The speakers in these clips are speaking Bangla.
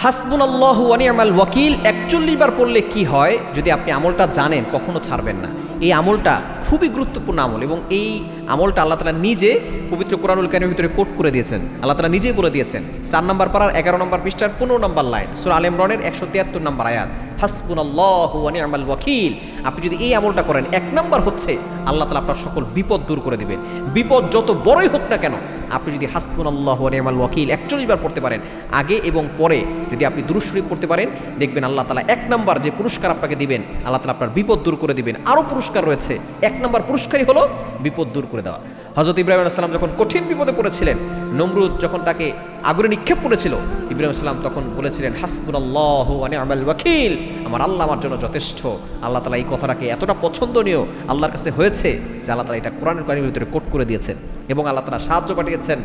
হাসবুনাল্লাহু ওয়া নি'মাল ওয়াকিল 41 বার পড়লে কি হয়, যদি আপনি আমলটা জানেন কখনো ছাড়বেন না। এই আমলটা খুবই গুরুত্বপূর্ণ আমল এবং এই আমলটা আল্লাহ তাআলা নিজে পবিত্র কোরআনুল কারীমের ভিতরে কোট করে দিয়েছেন। আল্লাহ তাআলা নিজেই বলে দিয়েছেন 4 নম্বর পারার 11 নম্বর পৃষ্ঠার 15 নম্বর লাইন, সূরা আলে ইমরানের 173 নম্বর আয়াত, হাসবুনাল্লাহু ওয়া নি'মাল ওয়াকিল। আপনি যদি এই আমলটা করেন, 1 নম্বর হচ্ছে আল্লাহ তাআলা আপনার সকল বিপদ দূর করে দিবেন। বিপদ যত বড়ই হোক না কেন, আপনি যদি হাসবুনাল্লাহু ওয়া নি'মাল ওয়াকিল 41 বার পড়তে পারেন, আগে এবং পরে যদি আপনি দুরূদ শরীফ পড়তে পারেন, দেখবেন আল্লাহ তাআলা 1 নম্বর যে পুরস্কার আপনাকে দিবেন, আল্লাহ তাআলা আপনার বিপদ দূর করে দিবেন। আরও পুরস্কার রয়েছে, 1 নম্বর পুরস্কারই হলো বিপদ দূর করে দেওয়া। হযরত ইব্রাহিম আলাইহিস সালাম যখন কঠিন বিপদে পড়েছিলেন, নমরুদ যখন তাকে আগুনে নিক্ষেপ করেছিল, ইব্রাহিম আলাইহিস সালাম তখন বলেছিলেন হাসবুনাল্লাহু ওয়া নি'মাল ওয়াকিল, আমার আল্লাহ আমার জন্য যথেষ্ট। আল্লাহ তাআলা এই কথাটাকে এতটা পছন্দনীয় আল্লাহর কাছে হয়েছে যে আল্লাহ তাআলা এটা কোরআনুল কারীমের ভিতরে কোট করে দিয়েছেন এবং আল্লাহ তাআলা সাহায্য পাঠিয়েছেন।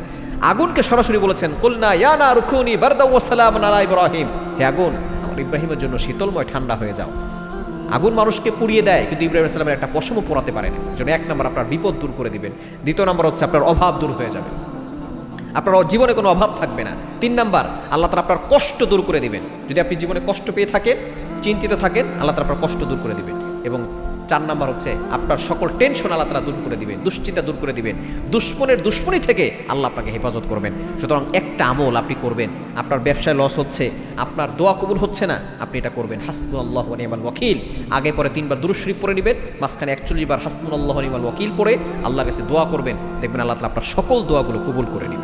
আগুনকে সরাসরি বলেছেন কুলনা ইয়া নারু কুনি বারদাও ওয়া সালামান আলা ইব্রাহিম, হে আগুন আমার ইব্রাহিমের জন্য শীতলময় ঠান্ডা হয়ে যাও। আগুন মানুষকে পুড়িয়ে দেয়, কিন্তু ইব্রাহিম আলাইহিস সালামের একটা পশমও পোড়াতে পারে না। জন্য 1 নম্বর আপনার বিপদ দূর করে দিবেন। 2 নম্বর হচ্ছে আপনার অভাব দূর হয়ে যাবে, আপনার জীবনে কোনো অভাব থাকবে না। 3 নম্বর আল্লাহ তাআলা আপনার কষ্ট দূর করে দিবেন। যদি আপনি জীবনে কষ্ট পেয়ে থাকেন, চিন্তিত থাকেন, আল্লাহ তাআলা আপনার কষ্ট দূর করে দিবেন। এবং 4 নম্বর হচ্ছে আপনার সকল টেনশন আল্লাহ তাআলা দূর করে দিবেন, দুশ্চিন্তা দূর করে দিবেন, দুশ্মনের দুশ্মনী থেকে আল্লাহ আপনাকে হেফাজত করবেন। সুতরাং একটা আমল আপনি করবেন, আপনার ব্যবসায় লস হচ্ছে, আপনার দোয়া কবুল হচ্ছে না, আপনি এটা করবেন হাসবুনাল্লাহু ওয়া নি'মাল ওয়াকিল। আগে পরে 3 বার দুরূদ শরীফ পড়ে নেবেন, মাঝখানে 41 বার হাসবুনাল্লাহু ওয়া নি'মাল ওয়াকিল পড়ে আল্লাহর কাছে দোয়া করবেন, দেখবেন আল্লাহ তাআলা আপনার সকল দোয়াগুলো কবুল করে নেবেন।